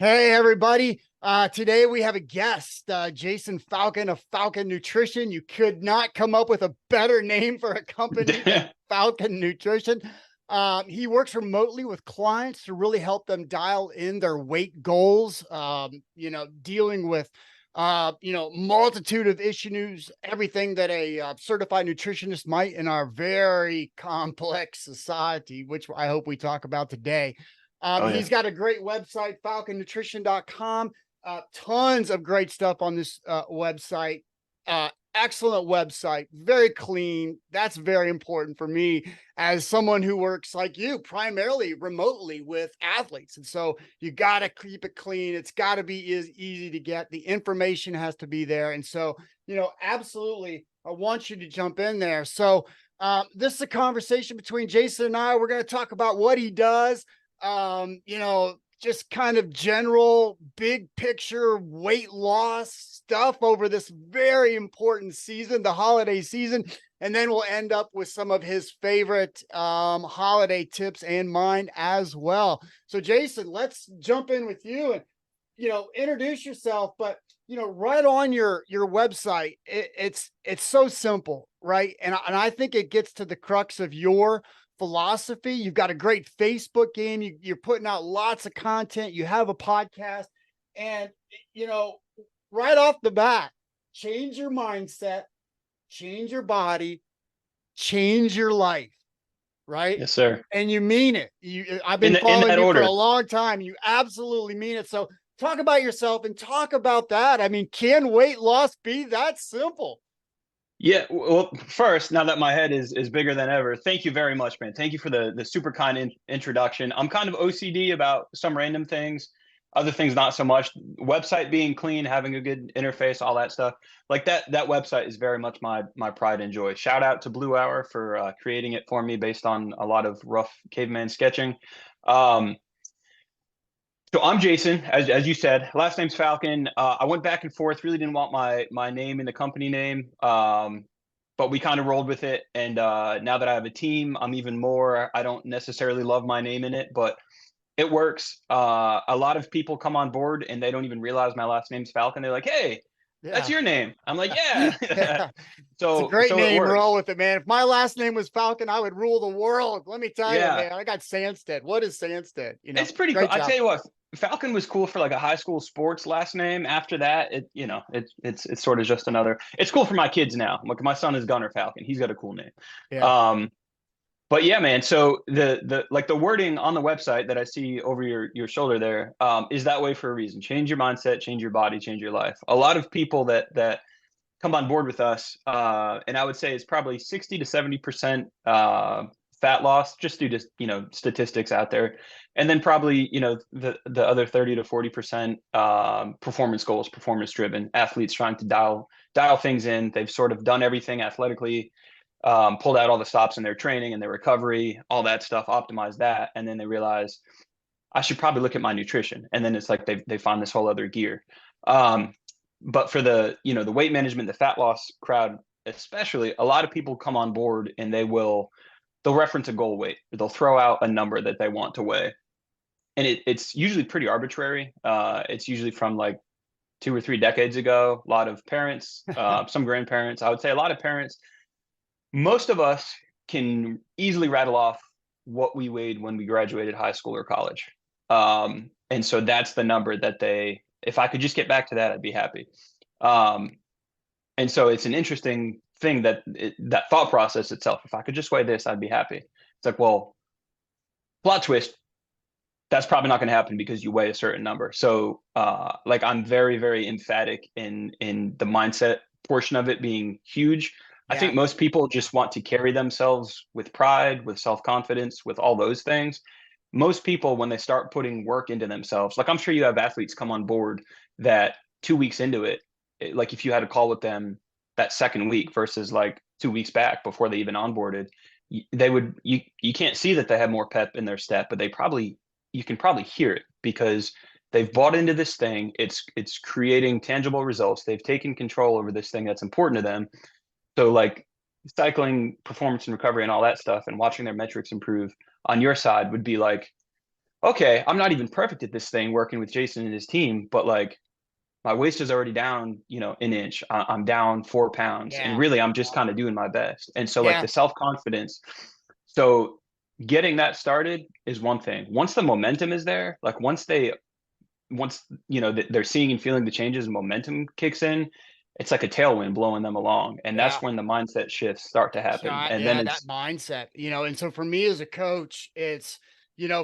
Hey, everybody. Today we have a guest, Jason Falcon of Falcon Nutrition. You could not come up with a better name for a company than Falcon Nutrition. He works remotely with clients to really help them dial in their weight goals, dealing with, multitude of issues, everything that a certified nutritionist might in our very complex society, which I hope we talk about today. Oh yeah. He's got a great website, falconnutrition.com. Tons of great stuff on this website. Excellent website, very clean. That's very important for me as someone who works like you, primarily remotely with athletes. And so you got to keep it clean. It's got to be easy to get. The information has to be there. And so, absolutely, I want you to jump in there. So, this is a conversation between Jason and I. We're going to talk about what he does, just kind of general big picture weight loss stuff over this very important season, the holiday season. And then we'll end up with some of his favorite holiday tips and mine as well. So Jason, let's jump in with you and, introduce yourself, but right on your website, it's so simple, right? And I think it gets to the crux of your philosophy. You've got a great Facebook game. You're putting out lots of content. You have a podcast, and right off the bat, change your mindset, change your body, change your life. Right? Yes, sir. And you mean it. I've In been following that you for a order. long time. You absolutely mean it. So talk about yourself and talk about that. I mean, can weight loss be that simple? Yeah. Well, first, now that my head is bigger than ever, thank you very much, man. Thank you for the super kind introduction. I'm kind of OCD about some random things, other things not so much. Website being clean, having a good interface, all that stuff. Like that website is very much my pride and joy. Shout out to Blue Hour for creating it for me based on a lot of rough caveman sketching. Um, So I'm Jason, as you said. Last name's Falcon. I went back and forth. Really didn't want my name in the company name, but we kind of rolled with it. And now that I have a team, I'm even more. I don't necessarily love my name in it, but it works. A lot of people come on board and they don't even realize my last name's Falcon. They're like, "Hey, that's Yeah. your name." I'm like, "Yeah." Yeah. It's a so great so it name. Roll works. with it, man. If my last name was Falcon, I would rule the world. Let me tell you, Yeah. man. I got Sandstead. What is Sandstead? It's pretty cool. Great I job. tell you what, Falcon was cool for like a high school sports last name. After that, it's sort of just another. It's cool for my kids now. Like my son is Gunner Falcon. He's got a cool name. Yeah. Um, but yeah, man. So the wording on the website that I see over your shoulder there is that way for a reason. Change your mindset, change your body, change your life. A lot of people that come on board with us, and I would say it's probably 60 to 70% fat loss, just due to statistics out there, and then probably the other 30 to 40% performance goals, performance driven athletes trying to dial things in. They've sort of done everything athletically, pulled out all the stops in their training and their recovery, all that stuff, optimized that, and then they realize I should probably look at my nutrition, and then it's like they find this whole other gear. Um, but for the weight management, the fat loss crowd, especially, a lot of people come on board and they'll reference a goal weight. They'll throw out a number that they want to weigh, and it's usually pretty arbitrary. It's usually from like 2 or 3 decades ago. A lot of parents, some grandparents, I would say a lot of parents. Most of us can easily rattle off what we weighed when we graduated high school or college. And so that's the number that if I could just get back to that, I'd be happy. Um, and so it's an interesting thing that thought process itself. If I could just weigh this, I'd be happy. It's like, well, plot twist. That's probably not going to happen because you weigh a certain number. So, like, I'm very, very emphatic in the mindset portion of it being huge. I Yeah. think most people just want to carry themselves with pride, with self-confidence, with all those things. Most people, when they start putting work into themselves, like I'm sure you have athletes come on board that 2 weeks into it, like if you had a call with them that second week versus like 2 weeks back before they even onboarded, you can't see that they have more pep in their step, but you can probably hear it because they've bought into this thing. It's creating tangible results. They've taken control over this thing that's important to them. So like cycling performance and recovery and all that stuff and watching their metrics improve on your side would be like okay, I'm not even perfect at this thing working with Jason and his team, but like my waist is already down, an inch. I'm down 4 pounds, and Yeah. really, I'm just kind of doing my best. And so, like Yeah. the self confidence. So, getting that started is one thing. Once the momentum is there, like once they're seeing and feeling the changes, and momentum kicks in, it's like a tailwind blowing them along, and Yeah. that's when the mindset shifts start to happen. Shot, And then yeah, that it's mindset, and so for me as a coach, it's,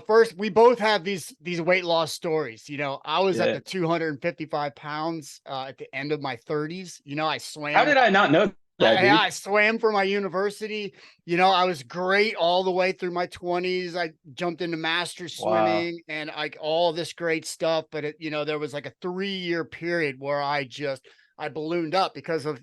first we both have these weight loss stories. I was at yeah. the 255 pounds at the end of my 30s. I How swam. did I not know that, Yeah, dude? I swam for my university. I was great all the way through my 20s. I jumped into master Wow. swimming and like all this great stuff. But there was like a 3-year period where I ballooned up because of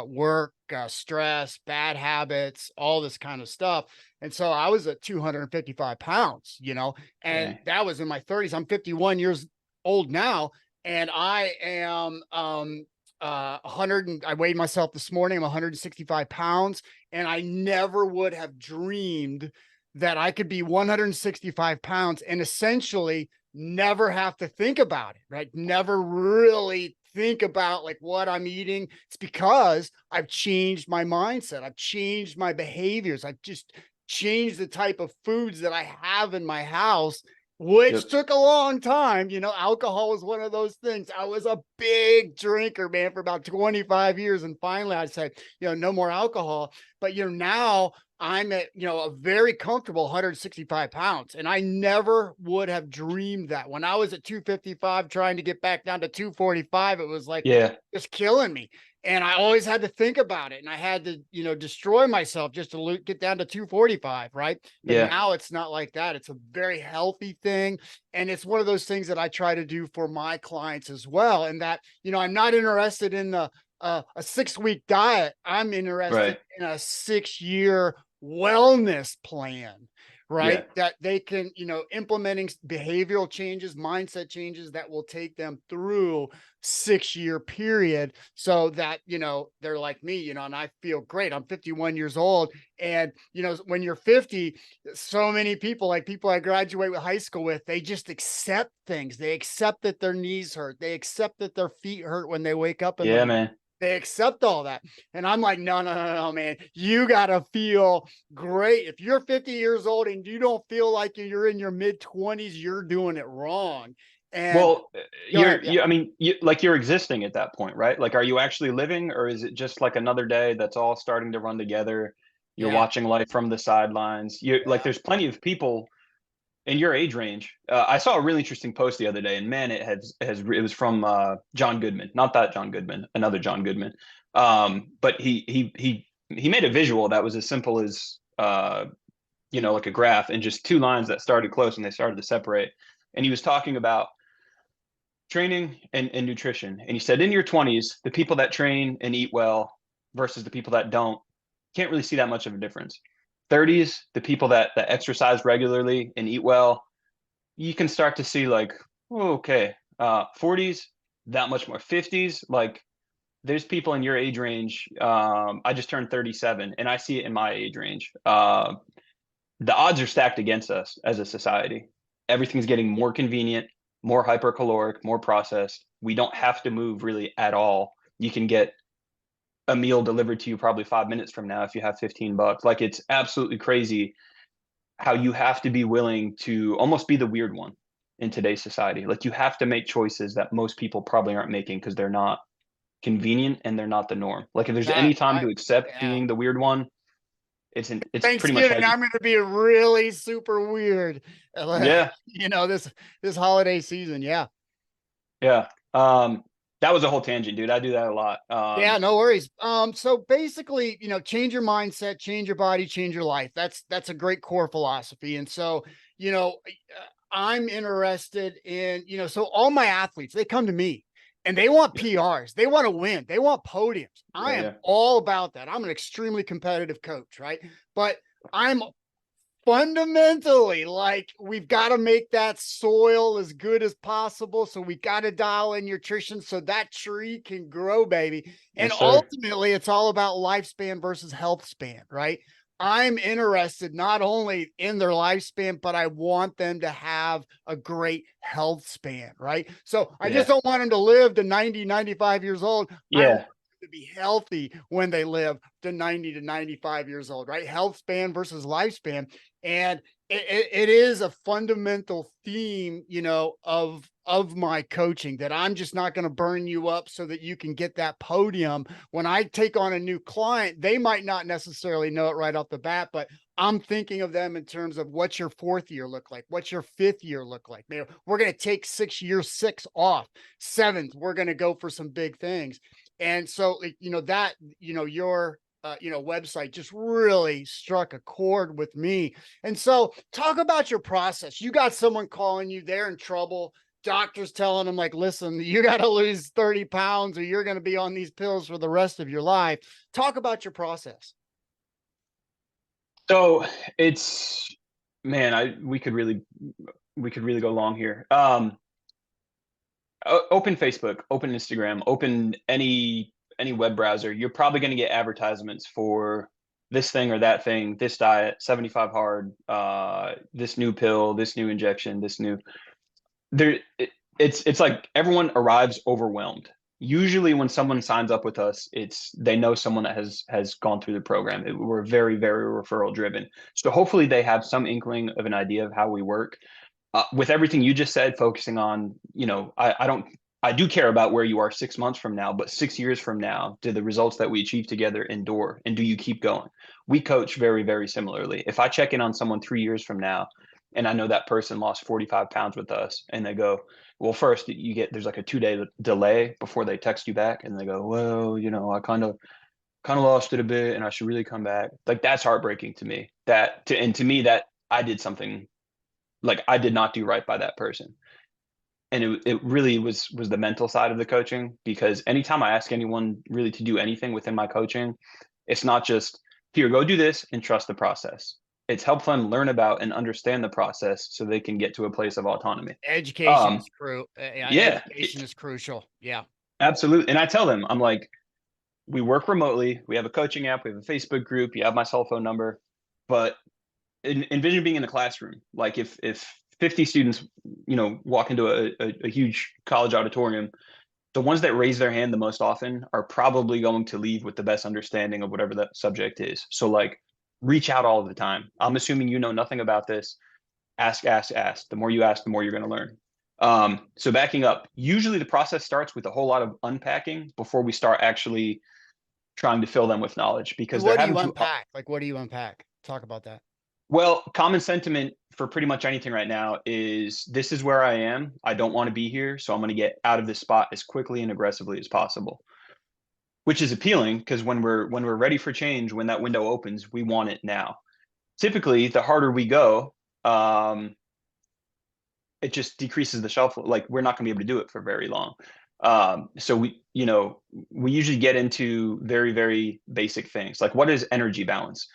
work, stress, bad habits, all this kind of stuff. And so I was at 255 pounds. And Okay. that was in my 30s. I'm 51 years old now, and I am 100 and I weighed myself this morning. I'm 165 pounds, and I never would have dreamed that I could be 165 pounds and essentially never have to think about it, right? Never really think about like what I'm eating. It's because I've changed my mindset. I've changed my behaviors. I've just changed the type of foods that I have in my house, which Yep. took a long time. Alcohol was one of those things. I was a big drinker, man, for about 25 years. And finally I said, no more alcohol. But, now I'm at, a very comfortable 165 pounds. And I never would have dreamed that when I was at 255, trying to get back down to 245, it was like Yeah. just killing me. And I always had to think about it. And I had to, destroy myself just to get down to 245. Right. But Yeah. now it's not like that. It's a very healthy thing. And it's one of those things that I try to do for my clients as well. And that, I'm not interested in a 6-week diet. I'm interested Right. in a 6-year wellness plan, right? Yeah. That they can, implementing behavioral changes, mindset changes that will take them through 6-year period so that, they're like me, and I feel great. I'm 51 years old. And, when you're 50, so many people, like people I graduate with high school with, they just accept things. They accept that their knees hurt. They accept that their feet hurt when they wake up in the Yeah, morning. man. They accept all that. And I'm like, no, no, no, no, man. You got to feel great. If you're 50 years old and you don't feel like you're in your mid 20s, you're doing it wrong. And Well, go ahead. Yeah. I mean, you're existing at that point, right? Like, are you actually living, or is it just like another day that's all starting to run together? You're Yeah. watching life from the sidelines. You like, Yeah. there's plenty of people in your age range. I saw a really interesting post the other day, and man, it was from John Goodman, not that John Goodman, another John Goodman. But he made a visual that was as simple as like a graph and just two lines that started close and they started to separate. And he was talking about training and nutrition. And he said, in your 20s, the people that train and eat well versus the people that don't, can't really see that much of a difference. 30s, the people that exercise regularly and eat well, you can start to see like, oh, okay. 40s, that much more. 50s, like there's people in your age range. I just turned 37 and I see it in my age range. The odds are stacked against us as a society. Everything's getting more convenient, more hypercaloric, more processed. We don't have to move really at all. You can get a meal delivered to you probably 5 minutes from now if you have $15. Like, it's absolutely crazy how you have to be willing to almost be the weird one in today's society. Like, you have to make choices that most people probably aren't making because they're not convenient and they're not the norm. Like, if there's That any time I to accept yeah. being the weird one, it's pretty much how Thanksgiving, you. I'm going to be really super weird. Yeah. This holiday season. Yeah. Yeah. That was a whole tangent, dude. I do that a lot. Yeah, no worries. So basically, change your mindset, change your body, change your life. That's a great core philosophy. And so, I'm interested in, so all my athletes, they come to me and they want Yeah. PRs, they want to win, they want podiums. I Yeah. am Yeah. all about that. I'm an extremely competitive coach, right? But I'm fundamentally like we've got to make that soil as good as possible, so we got to dial in nutrition so that tree can grow, baby. And Yes, sir. ultimately it's all about lifespan versus health span, right? I'm interested not only in their lifespan, but I want them to have a great health span, right? So I just Yeah. don't want them to live to 90, 95 years old. I want Yeah. them to be healthy when they live to 90 to 95 years old, right? Health span versus lifespan. And it is a fundamental theme, of my coaching, that I'm just not going to burn you up so that you can get that podium. When I take on a new client, they might not necessarily know it right off the bat, but I'm thinking of them in terms of what's your fourth year look like? What's your fifth year look like? Maybe we're going to take year six off. Seventh, we're going to go for some big things. And so, your website just really struck a chord with me. And so talk about your process. You got someone calling you, they're in trouble. Doctors telling them, like, listen, you got to lose 30 pounds or you're going to be on these pills for the rest of your life. Talk about your process. So it's, man, we could really go long here. Open Facebook, open Instagram, open any web browser. You're probably going to get advertisements for this thing or that thing, this diet, 75 hard, this new pill, this new injection, this new there. It's like everyone arrives overwhelmed. Usually, when someone signs up with us, it's they know someone that has gone through the program. We're very, very referral driven. So hopefully, they have some inkling of an idea of how we work. With everything you just said, focusing on, I do care about where you are 6 months from now, but 6 years from now, do the results that we achieve together endure? And do you keep going? We coach very, very similarly. If I check in on someone 3 years from now, and I know that person lost 45 pounds with us, and they go, well, first there's like a 2 day delay before they text you back, and they go, well, I kind of lost it a bit, and I should really come back. Like that's heartbreaking to me. And to me that I did something, like I did not do right by that person. And it really was the mental side of the coaching, because anytime I ask anyone really to do anything within my coaching, it's not just here, go do this and trust the process. It's help them learn about and understand the process so they can get to a place of autonomy. Education Um, is crucial. yeah, Education is crucial. Yeah. absolutely. And I tell them, I'm like, we work remotely. We have a coaching app. We have a Facebook group. You have my cell phone number, but envision being in the classroom. Like if 50 students, walk into a huge college auditorium, the ones that raise their hand the most often are probably going to leave with the best understanding of whatever that subject is. So like reach out all the time. I'm assuming you know nothing about this. Ask, ask, ask. The more you ask, the more you're going to learn. So backing up, usually the process starts with a whole lot of unpacking before we start actually trying to fill them with knowledge, And because they're what do having you to. unpack? Like, what do you unpack? Talk about that. Well, common sentiment for pretty much anything right now is this is where I am. I don't want to be here, so I'm going to get out of this spot as quickly and aggressively as possible. Which is appealing because when we're ready for change, when that window opens, we want it now. Typically, the harder we go, it just decreases the shelf. Like we're not going to be able to do it for very long. So we usually get into very, very basic things like what is energy balance,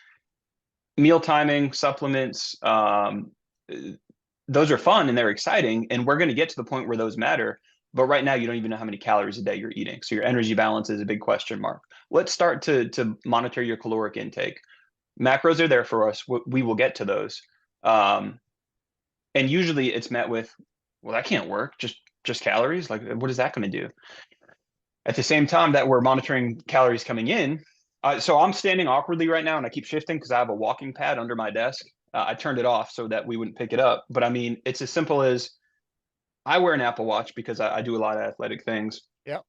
meal timing, supplements. Those are fun and they're exciting, and we're going to get to the point where those matter. But right now, you don't even know how many calories a day you're eating, so your energy balance is a big question mark. Let's start to monitor your caloric intake. Macros are there for us. We will get to those, and usually it's met with, "Well, that can't work. Just calories. Like, what is that going to do?" At the same time that we're monitoring calories coming in, so I'm standing awkwardly right now, and I keep shifting because I have a walking pad under my desk. I turned it off so that we wouldn't pick it up. But I mean, it's as simple as I wear an Apple Watch because I do a lot of athletic things. Yep.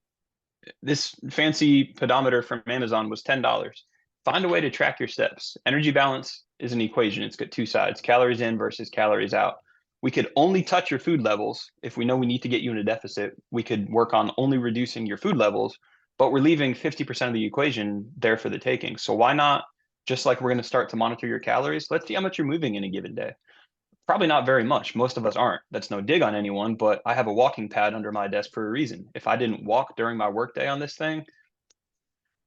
This fancy pedometer from Amazon was $10. Find a way to track your steps. Energy balance is an equation. It's got two sides, calories in versus calories out. We could only touch your food levels. If we know we need to get you in a deficit, we could work on only reducing your food levels, but we're leaving 50% of the equation there for the taking. So why not, just like we're going to start to monitor your calories, let's see how much you're moving in a given day. Probably not very much. Most of us aren't. That's no dig on anyone, but I have a walking pad under my desk for a reason. If I didn't walk during my workday on this thing,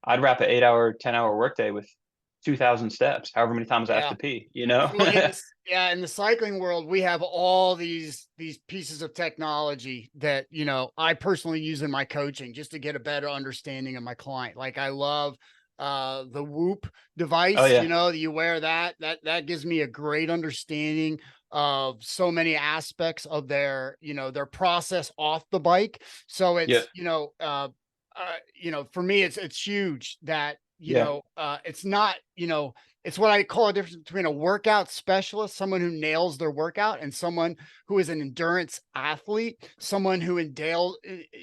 I'd wrap an 8 hour, 10 hour workday with 2,000 steps, however many times I have Yeah. to pee, you know? So in the cycling world, we have all these pieces of technology that, I personally use in my coaching just to get a better understanding of my client. Like I love the Whoop Oh device, yeah. you wear that gives me a great understanding of so many aspects of their process off the bike. So Yeah. it's, for me, it's huge that, Yeah. it's not, it's what I call a difference between a workout specialist, someone who nails their workout, and someone who is an endurance athlete, someone who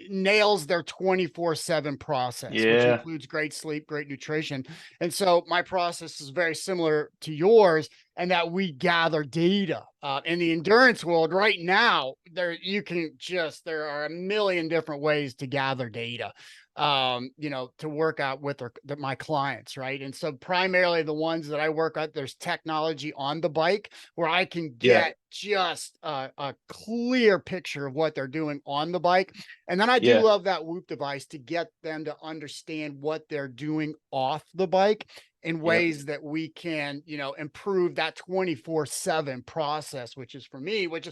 nails their 24/7 process, which Yeah. includes great sleep, great nutrition. And so my process is very similar to yours, and that we gather data. In the endurance world right now, there are a million different ways to gather data, to work out with my clients, right? And so primarily the ones that I work at, there's technology on the bike where I can Yeah. get just a clear picture of what they're doing on the bike. And then I do Yeah. love that Whoop device to get them to understand what they're doing off the bike in Yeah. ways that we can, improve that 24/7 process, which is for me, which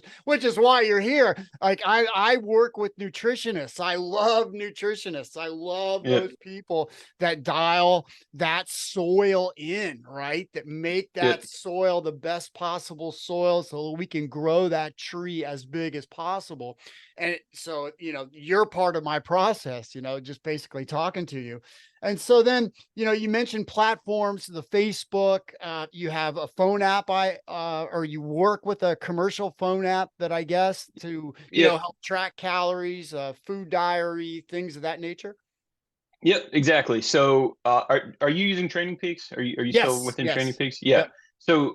is why you're here. Like I work with nutritionists. I love nutritionists. I love Yeah. those people that dial that soil in, right? That make Yeah. that soil the best possible soil so we can grow that tree as big as possible. And so, you're part of my process, just basically talking to you. And so then, you mentioned platforms, the Facebook, you have a phone app, or you work with a commercial phone app that I guess to, Yeah. help track calories, food diary, things of that nature. Yep, exactly. So, are you using Training Peaks? Are you still Yes. within Training Yes. Peaks? Yeah. Yep.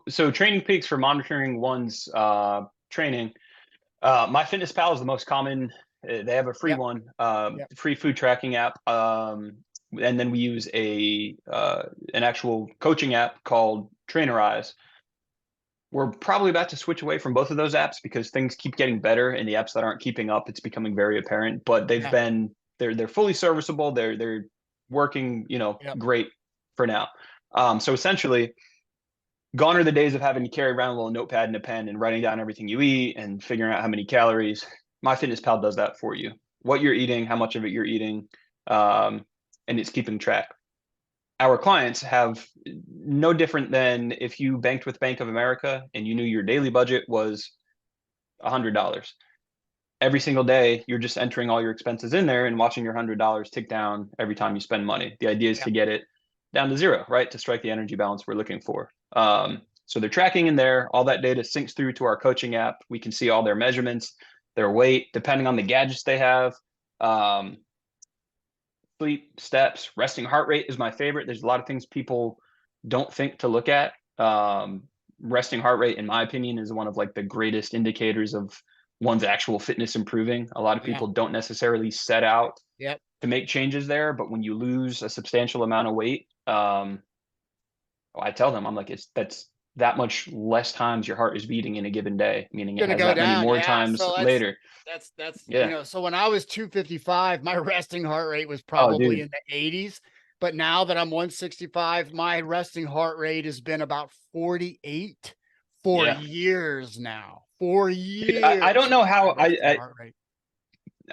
So Training Peaks for monitoring one's training. MyFitnessPal is the most common. They have a free Yep. one, Yep. free food tracking app, and then we use an actual coaching app called Trainerize. We're probably about to switch away from both of those apps because things keep getting better, and the apps that aren't keeping up, it's becoming very apparent. But Yeah. they're fully serviceable. They're working, Yep. great for now. So essentially, gone are the days of having to carry around a little notepad and a pen and writing down everything you eat and figuring out how many calories. MyFitnessPal does that for you. What you're eating, how much of it you're eating, um, and it's keeping track. Our clients have no different than if you banked with Bank of America and you knew your daily budget was $100. Every single day, you're just entering all your expenses in there and watching your $100 tick down every time you spend money. The idea is to Yep. get it down to zero, right? To strike the energy balance we're looking for. So they're tracking in there. All that data syncs through to our coaching app. We can see all their measurements, their weight, depending on the gadgets they have. Um, Sleep, steps, resting heart rate is my favorite. There's a lot of things people don't think to look at. Resting heart rate, in my opinion, is one of like the greatest indicators of one's actual fitness improving. A lot of Yeah. people don't necessarily set out Yep. to make changes there, but when you lose a substantial amount of weight, I tell them, I'm like, that's that much less times your heart is beating in a given day, meaning it Gonna has go that many down. more Yeah. times So later. that's Yeah. so when I was 255, my resting heart rate was Oh, probably dude. in the 80s. But now that I'm 165, my resting heart rate has been about 48 for Yeah. years now. 4 Dude, I don't years, know my how resting heart rate.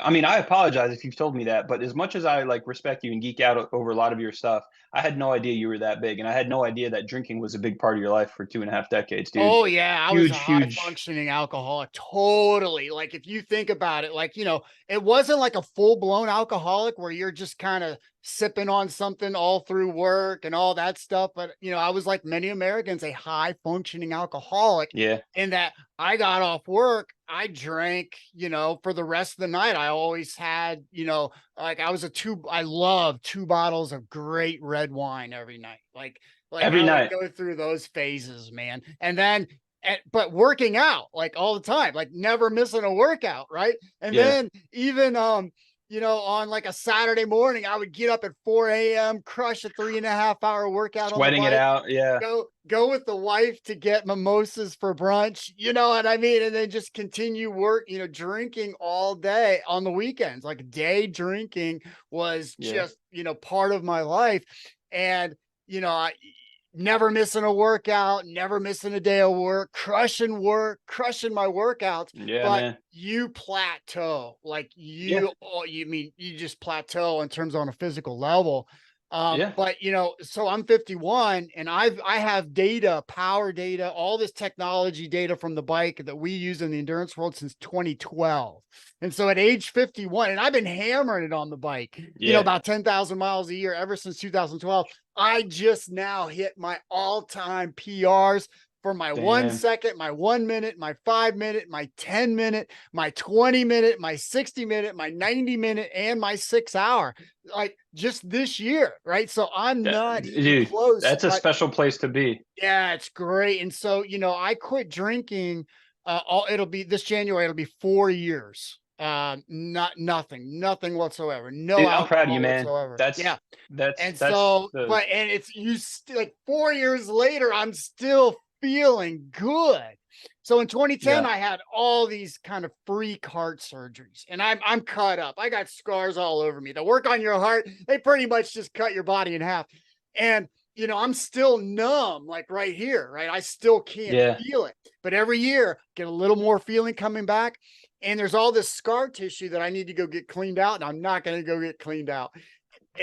I mean, I apologize if you've told me that, but as much as I like respect you and geek out over a lot of your stuff, I had no idea you were that big, and I had no idea that drinking was a big part of your life for 2.5 decades, dude. Oh yeah, I was a Huge, high huge. functioning alcoholic. Totally. Like if you think about it, like, it wasn't like a full-blown alcoholic where you're just kind of sipping on something all through work and all that stuff, but I was like many Americans, a high functioning alcoholic Yeah, in that I got off work, I drank, for the rest of the night. I always had, like I love 2 bottles of great red wine every night. Like every I would night. go through those phases, man. And then but working out like all the time, like never missing a workout, right? And Yeah, then even on like a Saturday morning, I would get up at 4 a.m., crush a 3.5 hour workout on the sweating it bike, out. Yeah, go with the wife to get mimosas for brunch, you know what I mean? And then just continue work, drinking all day on the weekends. Like day drinking was yeah, just, part of my life. And, I never missing a workout, never missing a day of work, crushing my workouts. yeah, But man. you plateau, like Yeah, you just plateau in terms on a physical level. Yeah. But so I'm 51 and I have data, power data, all this technology data from the bike that we use in the endurance world since 2012. And so at age 51, and I've been hammering it on the bike, Yeah. about 10,000 miles a year ever since 2012. I just now hit my all-time PRs for my 1 Damn. second, my 1 minute, my 5 minute, my 10 minute, my 20 minute, my 60 minute, my 90 minute, and my 6 hour, like just this year, right? So I'm not even Dude, close. that's a special place to be. Yeah, it's great. And so, I quit drinking. It'll be this January. It'll be 4 years. Nothing whatsoever. No Dude, I'm proud of you, alcohol man. whatsoever. That's Yeah. that's And that's so, the and it's like 4 years later, I'm still feeling good. So in 2010, yeah. I had all these kind of freak heart surgeries, and I'm cut up. I got scars all over me. The work on your heart, they pretty much just cut your body in half. And I'm still numb, like right here, right? I still can't Yeah. feel it. But every year, get a little more feeling coming back. And there's all this scar tissue that I need to go get cleaned out, and I'm not going to go get cleaned out.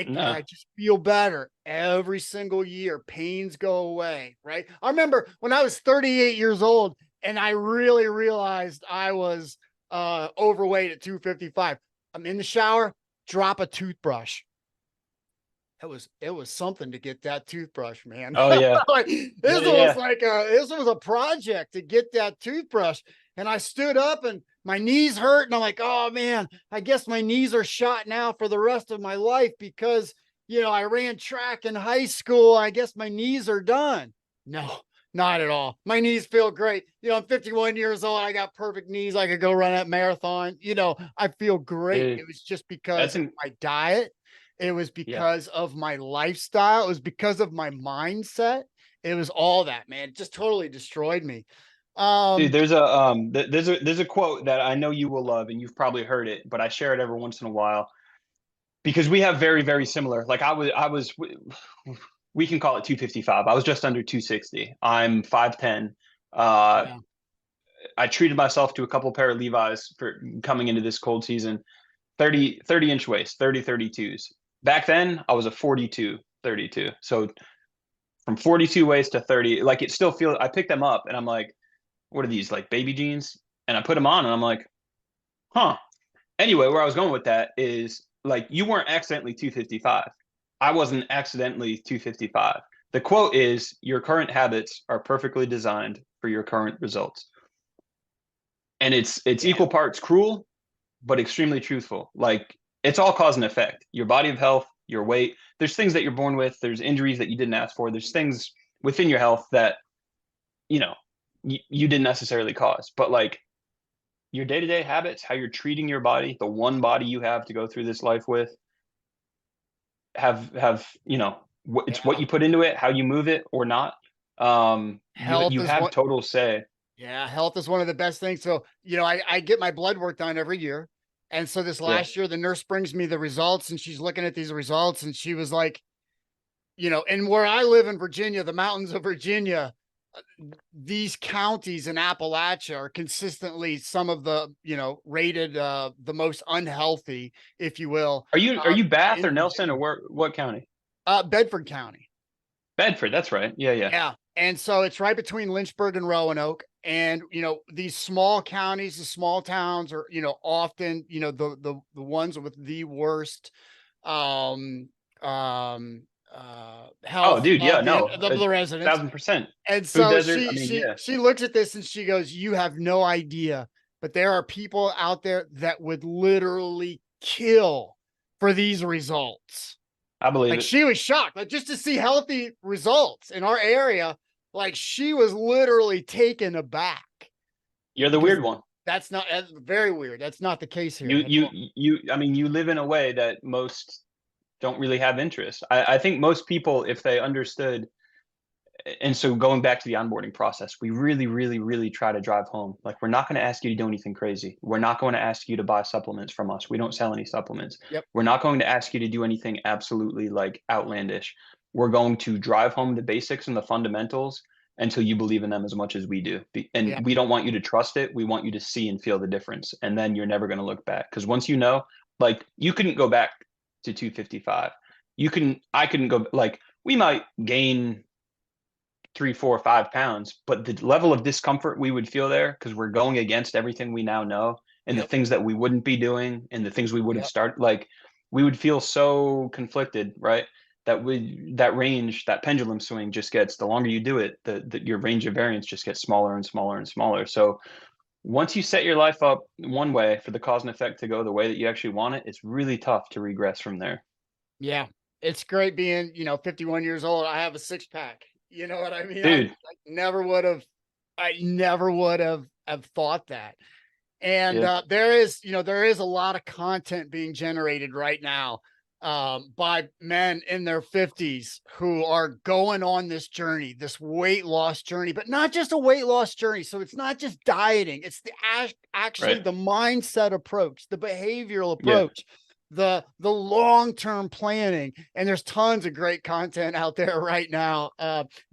No. I just feel better every single year. Pains go away, right? I remember when I was 38 years old and I really realized I was overweight at 255. I'm in the shower, drop a toothbrush. It was something to get that toothbrush, man. Oh yeah. Like, Yeah, yeah. this was a project to get that toothbrush. And I stood up and my knees hurt, and I'm like, oh man, I guess my knees are shot now for the rest of my life because I ran track in high school. I guess my knees are done. No, not at all. My knees feel great. I'm 51 years old. I got perfect knees. I could go run that marathon. I feel great. Dude, It was just because that's of in my diet. It was yeah. because of my lifestyle. It was because of my mindset. It was all that, man. It just totally destroyed me. Dude, Um, there's a quote that I know you will love, and you've probably heard it, but I share it every once in a while because we have very, very similar. Like I was we can call it 255. I was just under 260. I'm 5'10. Uh yeah. I treated myself to a couple pair of Levi's for coming into this cold season. 30 inch waist, 32s. Back then, I was a 42 32. So from 42 waist to 30, like it still feels, I picked them up and I'm like, what are these, like baby jeans? And I put them on and I'm like, huh. Anyway, where I was going with that is like, you weren't accidentally 255. I wasn't accidentally 255. The quote is, your current habits are perfectly designed for your current results. And it's Yeah. equal parts cruel but extremely truthful. Like it's all cause and effect. Your body of health, your weight. There's things that you're born with. There's injuries that you didn't ask for. There's things within your health that you know you didn't necessarily cause. But like your day-to-day habits, how you're treating your body, the one body you have to go through this life with, have it's what Yeah. you put into it, how you move it or not. You Health you is have what total say. Yeah, health is one of the best things. So, I get my blood work done every year. And so this Yeah. last year, the nurse brings me the results and she's looking at these results and she was like, and where I live in Virginia, the mountains of Virginia, these counties in Appalachia are consistently some of the, rated the most unhealthy, if you will, Are you Bath or in Nelson or Virginia. where, what county? Bedford County. Bedford, that's right. Yeah, yeah. Yeah. And so it's right between Lynchburg and Roanoke. And these small counties, the small towns are, often, the ones with the worst um Oh, health dude, yeah, of no, the residents. 1,000%. And Food so desert. I she mean, she yeah, she looks at this and she goes, "You have no idea, but there are people out there that would literally kill for these results." I believe Like, it. she was shocked, like, just to see healthy results in our area, like, she was literally taken aback You're the because weird one. that's very weird. That's not the case here You, at you, all. you. I mean, you live in a way that most don't really have interest. I think most people, if they understood, and so going back to the onboarding process, we really, really, really try to drive home. Like, we're not going to ask you to do anything crazy. We're not going to ask you to buy supplements from us. We don't sell any supplements. Yep, We're not going to ask you to do anything absolutely like outlandish. We're going to drive home the basics and the fundamentals until you believe in them as much as we do. yeah, And we don't want you to trust it. We want you to see and feel the difference. And then you're never going to look back. Because once you know, like, you couldn't go back to 255. I can go like, we might gain 3, 4, 5 pounds, but the level of discomfort we would feel there, because we're going against everything we now know and the Yep. things that we wouldn't be doing and the things we would have Yep. started, like we would feel so conflicted, right? That range, that pendulum swing just gets, the longer you do it, your range of variance just gets smaller and smaller and smaller. So once you set your life up one way for the cause and effect to go the way that you actually want it, it's really tough to regress from there. Yeah. It's great being, 51 years old. I have a six pack. You know what I mean? I Dude, never would have, have thought that. And yeah, there is a lot of content being generated right now by men in their 50s who are going on this journey, this weight loss journey, but not just a weight loss journey. So it's not just dieting, it's actually right. the mindset approach, the behavioral Yeah, approach, the long-term planning. And there's tons of great content out there right now.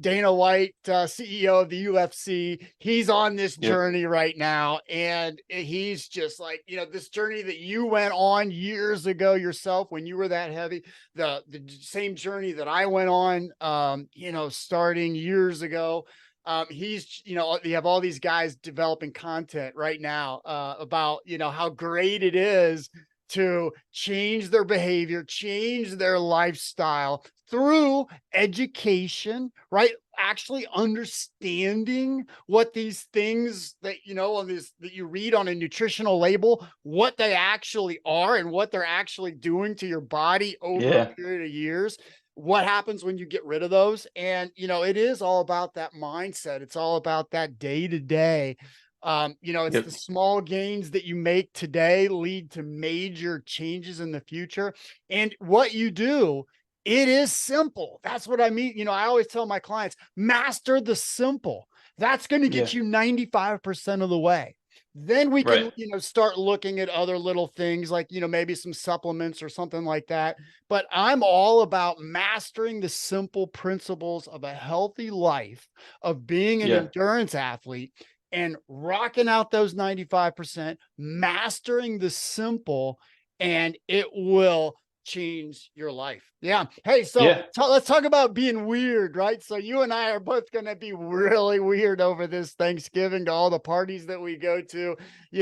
Dana White, CEO of the UFC, he's on this yep, journey right now. And he's just like, this journey that you went on years ago yourself when you were that heavy, the same journey that I went on, starting years ago. You have all these guys developing content right now about, how great it is to change their behavior, change their lifestyle through education, right? Actually understanding what these things that on this that you read on a nutritional label, what they actually are and what they're actually doing to your body over a yeah, period of years. What happens when you get rid of those? And it is all about that mindset. It's all about that day to day. It's yep, the small gains that you make today lead to major changes in the future. And what you do, it is simple. That's what I mean. I always tell my clients, master the simple. That's going to yeah, get you 95% of the way. Then we right. can, start looking at other little things like, maybe some supplements or something like that. But I'm all about mastering the simple principles of a healthy life, of being an Yeah, endurance athlete and rocking out those 95%, mastering the simple, and it will change your life. Yeah. Hey, so yeah. let's talk about being weird, right? So you and I are both going to be really weird over this Thanksgiving, to all the parties that we go to,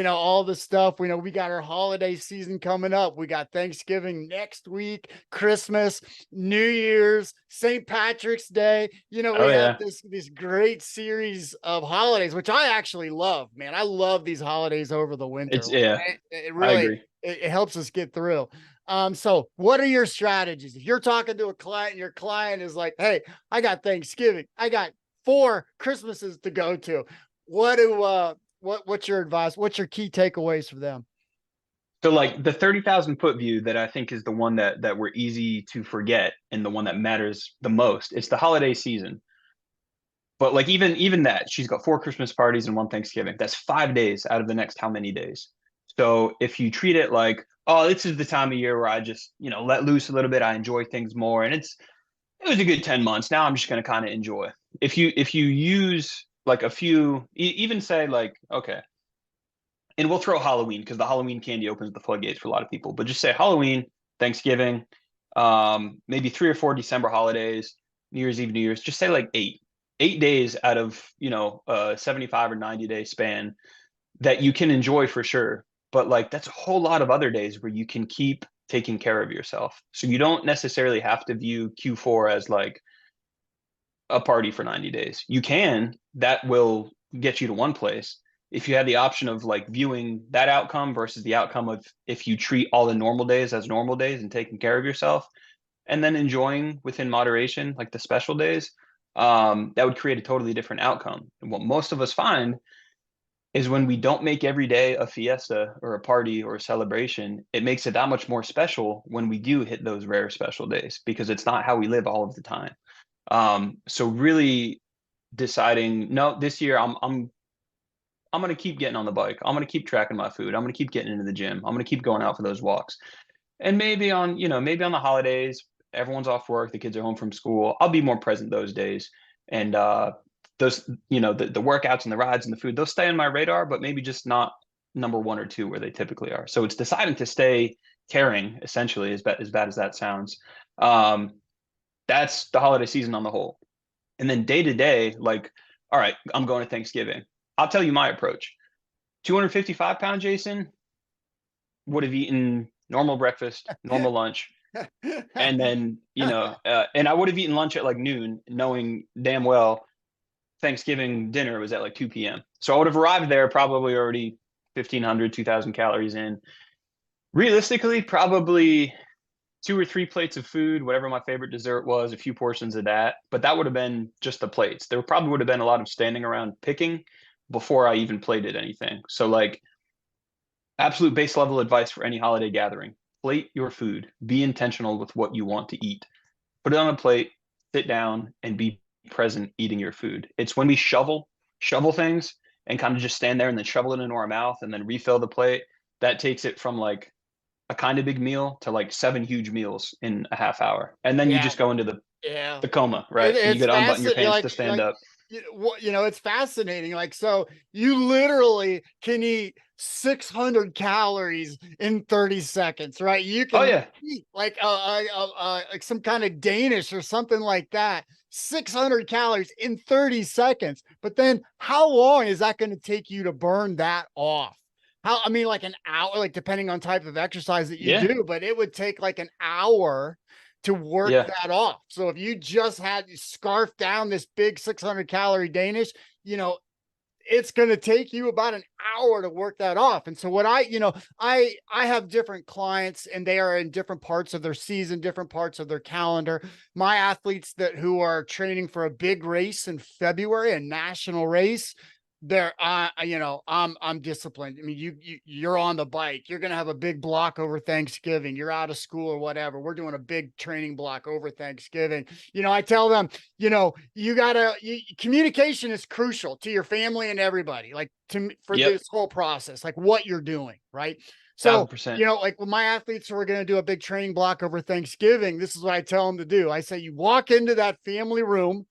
all the stuff. We know we got our holiday season coming up. We got Thanksgiving next week, Christmas, New Year's, St. Patrick's Day. We Oh have yeah. this great series of holidays, which I actually love, man. I love these holidays over the winter. It's Like, yeah, it I really, agree. it helps us get through. So what are your strategies? If you're talking to a client and your client is like, hey, I got Thanksgiving, I got 4 Christmases to go to. What's your advice? What's your key takeaways for them? So like the 30,000 foot view that I think is the one that we're easy to forget and the one that matters the most. It's the holiday season. But like even that, she's got 4 Christmas parties and 1 Thanksgiving. That's 5 days out of the next how many days? So if you treat it like, oh, this is the time of year where I just, let loose a little bit, I enjoy things more, and it was a good 10 months. Now I'm just going to kind of enjoy. If you use like a few, even say like, okay, and we'll throw Halloween because the Halloween candy opens the floodgates for a lot of people. But just say Halloween, Thanksgiving, maybe 3 or 4 December holidays, New Year's Eve, New Year's. Just say like 8 days out of a 75 or 90 day span that you can enjoy for sure. But like that's a whole lot of other days where you can keep taking care of yourself. So you don't necessarily have to view Q4 as like a party for 90 days. You can, that will get you to one place. If you had the option of like viewing that outcome versus the outcome of if you treat all the normal days as normal days and taking care of yourself and then enjoying within moderation, like the special days, that would create a totally different outcome. And what most of us find is when we don't make every day a fiesta or a party or a celebration, it makes it that much more special when we do hit those rare special days because it's not how we live all of the time. So really deciding, no, this year I'm gonna keep getting on the bike. I'm gonna keep tracking my food. I'm gonna keep getting into the gym. I'm gonna keep going out for those walks. And maybe on the holidays, everyone's off work, the kids are home from school. I'll be more present those days. And those, the workouts and the rides and the food, they'll stay on my radar, but maybe just not number 1 or 2 where they typically are. So it's deciding to stay caring, essentially, as bad as that sounds. Um, that's the holiday season on the whole. And then day to day, like, all right, I'm going to Thanksgiving. I'll tell you my approach. 255-pound Jason would have eaten normal breakfast, normal lunch, and then, and I would have eaten lunch at like noon, knowing damn well Thanksgiving dinner was at like 2 p.m. So I would have arrived there probably already 1,500, 2,000 calories in. Realistically, probably 2 or 3 plates of food, whatever my favorite dessert was, a few portions of that. But that would have been just the plates. There probably would have been a lot of standing around picking before I even plated anything. So, like, absolute base level advice for any holiday gathering: plate your food, be intentional with what you want to eat, put it on a plate, sit down, and be present eating your food. It's when we shovel things and kind of just stand there and then shovel it into our mouth and then refill the plate, that takes it from like a kind of big meal to like 7 huge meals in a half hour. And then you Yeah, just go into yeah. the coma, right? And you It's got to unbutton your fascinating. pants to stand up. It's fascinating. Like, so you literally can eat 600 calories in 30 seconds, right? You Oh can yeah. eat like some kind of Danish or something like that. 600 calories in 30 seconds. But then how long is that going to take you to burn that off? I mean, like an hour, like depending on type of exercise that you Yeah. do, but it would take like an hour to work Yeah. that off. So if you just had scarfed down this big 600-calorie Danish, it's going to take you about an hour to work that off. And so what I have different clients and they are in different parts of their season, different parts of their calendar. My athletes who are training for a big race in February, a national race, they're I'm disciplined. I mean, you're on the bike, you're going to have a big block over Thanksgiving, you're out of school or whatever, we're doing a big training block over Thanksgiving. I tell them, communication is crucial to your family and everybody, like for Yep. this whole process, like what you're doing, right? Thousand So, percent. like with my athletes who are going to do a big training block over Thanksgiving, this is what I tell them to do. I say, you walk into that family room,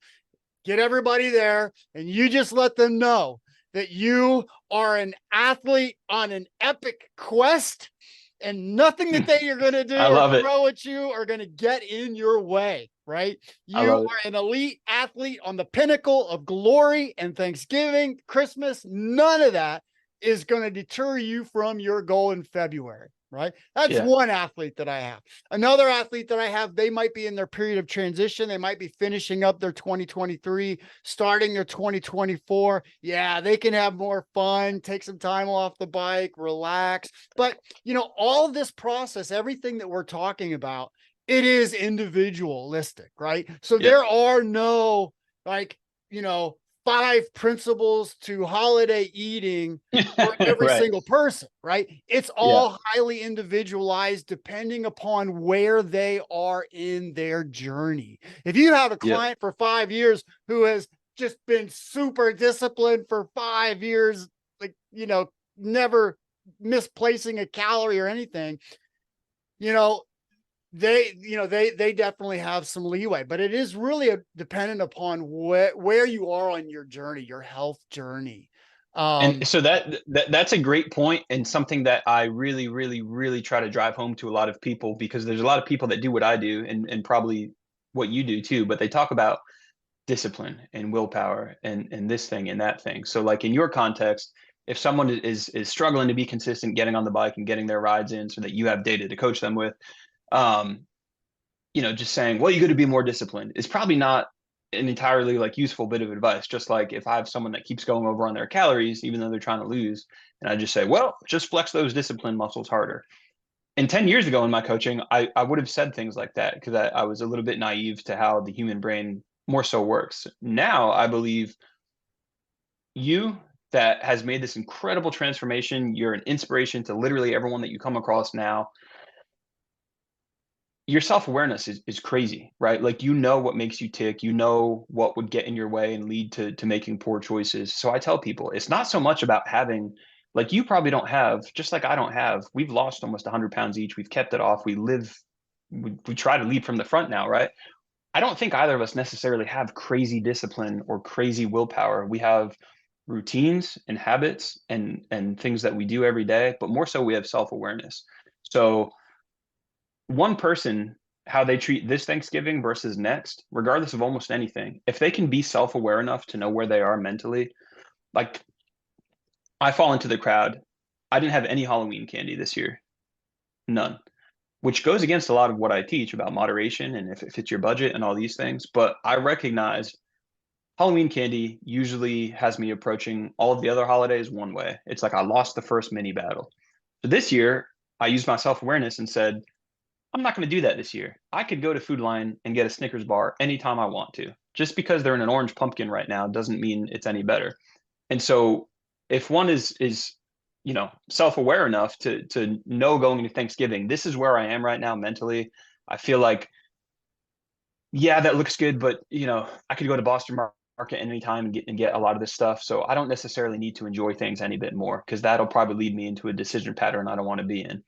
get everybody there, and you just let them know that you are an athlete on an epic quest, and nothing that they are going to do I or love it. throw at you are going to get in your way, right? I You love it. are an elite athlete on the pinnacle of glory, and Thanksgiving, Christmas, none of that is going to deter you from your goal in February, right? That's Yeah. one athlete that I have. Another athlete that I have, they might be in their period of transition. They might be finishing up their 2023, starting their 2024. Yeah, they can have more fun, take some time off the bike, relax. But, all of this process, everything that we're talking about, it is individualistic, right? So Yep. there are no like, 5 principles to holiday eating for every Right. single person, right? It's Yeah. all highly individualized depending upon where they are in their journey. If you have a Yep. client for 5 years who has just been super disciplined for 5 years, like, never misplacing a calorie or anything, you know, they definitely have some leeway, but it is really dependent upon where you are on your journey, your health journey. And Um, so that's a great point, and something that I really, really, really try to drive home to a lot of people, because there's a lot of people that do what I do, and probably what you do too, but they talk about discipline and willpower and this thing and that thing. So like in your context, if someone is struggling to be consistent getting on the bike and getting their rides in so that you have data to coach them with, um, just saying, well, you got to be more disciplined is probably not an entirely like useful bit of advice. Just like if I have someone that keeps going over on their calories, even though they're trying to lose, and I just say, well, just flex those discipline muscles harder. And 10 years ago in my coaching, I would have said things like that because I was a little bit naive to how the human brain more so works. Now I believe you that has made this incredible transformation, you're an inspiration to literally everyone that you come across now. Your self-awareness is crazy, right? Like, what makes you tick, what would get in your way and lead to making poor choices. So I tell people it's not so much about having, like, you probably don't have, just like I don't have, we've lost almost 100 pounds each, we've kept it off, we try to lead from the front now, right? I don't think either of us necessarily have crazy discipline or crazy willpower. We have routines and habits and things that we do every day, but more so we have self-awareness. So one person, how they treat this Thanksgiving versus next, regardless of almost anything, if they can be self-aware enough to know where they are mentally, like I fall into the crowd. I didn't have any Halloween candy this year, none, which goes against a lot of what I teach about moderation and if it fits your budget and all these things. But I recognize Halloween candy usually has me approaching all of the other holidays one way. It's like I lost the first mini battle. So this year, I used my self awareness and said, I'm not going to do that this year. I could go to Food Line and get a Snickers bar anytime I want to. Just because they're in an orange pumpkin right now doesn't mean it's any better. And so if one is self-aware enough to know going into Thanksgiving, this is where I am right now mentally. I feel like, yeah, that looks good, but I could go to Boston Market anytime and get a lot of this stuff. So I don't necessarily need to enjoy things any bit more because that'll probably lead me into a decision pattern I don't want to be in.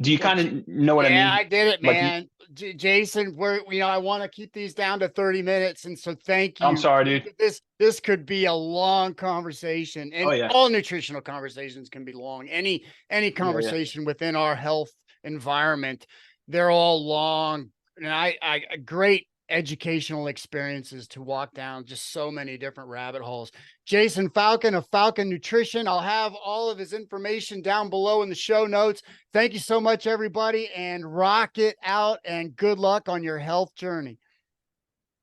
Do you Well, kind of know what I yeah, mean? I did it, Like, man. Jason, I want to keep these down to 30 minutes. And so thank I'm you. sorry, dude. This could be a long conversation, Oh and yeah. all nutritional conversations can be long. Any Yeah, yeah. conversation within our health environment, they're all long. And I great educational experiences to walk down just so many different rabbit holes. Jason Falcon of Falcon Nutrition. I'll have all of his information down below in the show notes. Thank you so much, everybody, and rock it out and good luck on your health journey.